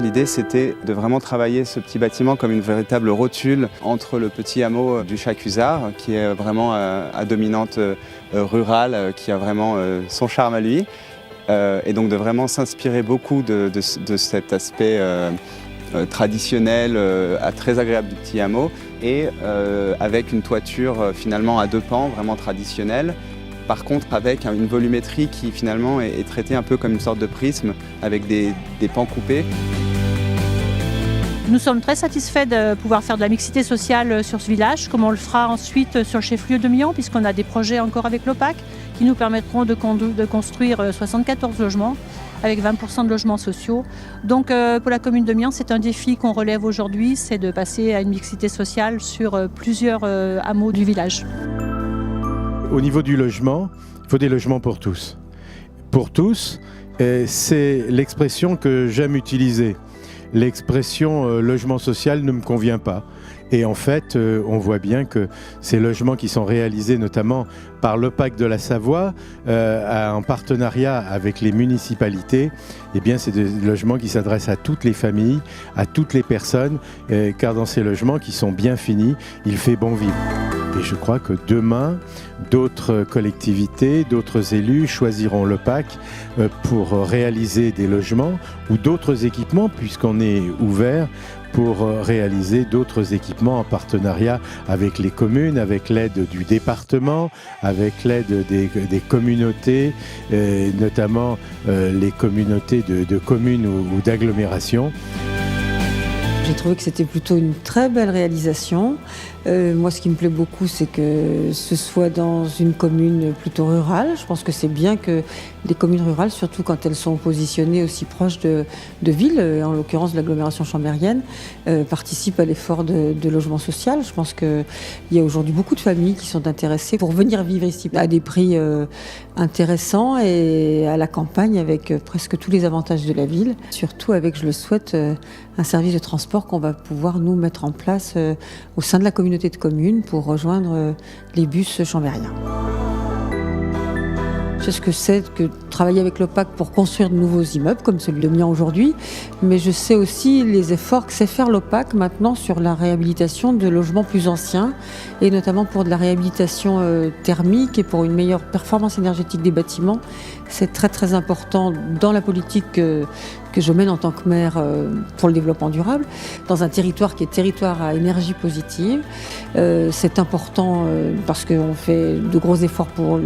L'idée, c'était de vraiment travailler ce petit bâtiment comme une véritable rotule entre le petit hameau du Chat-Cusard, qui est vraiment à dominante rurale, qui a vraiment son charme à lui, et donc de vraiment s'inspirer beaucoup de cet aspect traditionnel, très agréable du petit hameau, et avec une toiture finalement à deux pans, vraiment traditionnelle. Par contre, avec une volumétrie qui finalement est traitée un peu comme une sorte de prisme, avec des pans coupés. Nous sommes très satisfaits de pouvoir faire de la mixité sociale sur ce village, comme on le fera ensuite sur le chef-lieu de Mian, puisqu'on a des projets encore avec l'OPAC qui nous permettront de construire 74 logements, avec 20% de logements sociaux. Donc pour la commune de Mian, c'est un défi qu'on relève aujourd'hui, c'est de passer à une mixité sociale sur plusieurs hameaux du village. Au niveau du logement, il faut des logements pour tous. Pour tous, c'est l'expression que j'aime utiliser. L'expression logement social ne me convient pas. Et en fait, on voit bien que ces logements qui sont réalisés notamment par l'OPAC de la Savoie, en partenariat avec les municipalités, eh bien, c'est des logements qui s'adressent à toutes les familles, à toutes les personnes, car dans ces logements qui sont bien finis, il fait bon vivre. Et je crois que demain, d'autres collectivités, d'autres élus choisiront l'OPAC pour réaliser des logements ou d'autres équipements, puisqu'on est ouvert pour réaliser d'autres équipements en partenariat avec les communes, avec l'aide du département, avec l'aide des communautés, notamment les communautés de communes ou d'agglomérations. J'ai trouvé que c'était plutôt une très belle réalisation. Moi, ce qui me plaît beaucoup, c'est que ce soit dans une commune plutôt rurale. Je pense que c'est bien que les communes rurales, surtout quand elles sont positionnées aussi proches de villes, en l'occurrence de l'agglomération chambérienne, participent à l'effort de logement social. Je pense qu'il y a aujourd'hui beaucoup de familles qui sont intéressées pour venir vivre ici à des prix intéressants et à la campagne avec presque tous les avantages de la ville. Surtout avec, je le souhaite, un service de transport qu'on va pouvoir nous mettre en place au sein de la communauté de communes pour rejoindre les bus chambériens. Je sais ce que c'est que travailler avec l'OPAC pour construire de nouveaux immeubles comme celui de Mian aujourd'hui, mais je sais aussi les efforts que sait faire l'OPAC maintenant sur la réhabilitation de logements plus anciens et notamment pour de la réhabilitation thermique et pour une meilleure performance énergétique des bâtiments. C'est très très important dans la politique que je mène en tant que maire pour le développement durable, dans un territoire qui est territoire à énergie positive. C'est important parce qu'on fait de gros efforts pour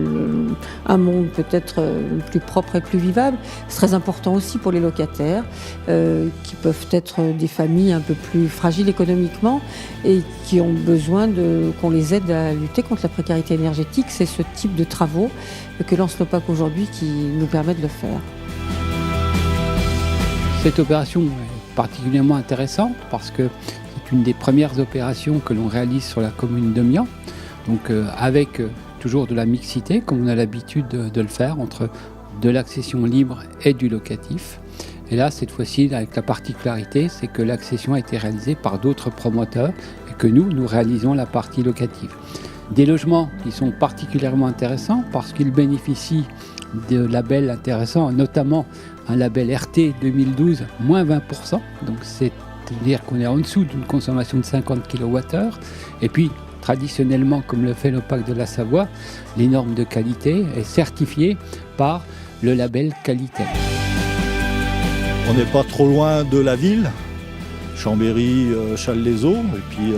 un monde peut-être plus propre et plus vivable. C'est très important aussi pour les locataires qui peuvent être des familles un peu plus fragiles économiquement et qui ont besoin qu'on les aide à lutter contre la précarité énergétique. C'est ce type de travaux que lance l'OPAC aujourd'hui qui nous permet de le faire. Cette opération est particulièrement intéressante parce que c'est une des premières opérations que l'on réalise sur la commune de Mian, donc avec toujours de la mixité, comme on a l'habitude de le faire, entre de l'accession libre et du locatif. Et là, cette fois-ci, avec la particularité, c'est que l'accession a été réalisée par d'autres promoteurs et que nous réalisons la partie locative. Des logements qui sont particulièrement intéressants parce qu'ils bénéficient de labels intéressants, notamment un label RT 2012, moins 20%, donc c'est-à-dire qu'on est en dessous d'une consommation de 50 kWh. Et puis, traditionnellement, comme le fait l'OPAC de la Savoie, les normes de qualité est certifiée par le label qualité. On n'est pas trop loin de la ville, Chambéry, Challes-les-Eaux, et puis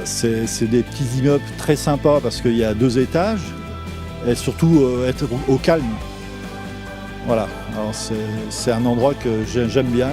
c'est des petits immeubles très sympas parce qu'il y a 2 étages, et surtout être au calme. Voilà, alors c'est un endroit que j'aime bien.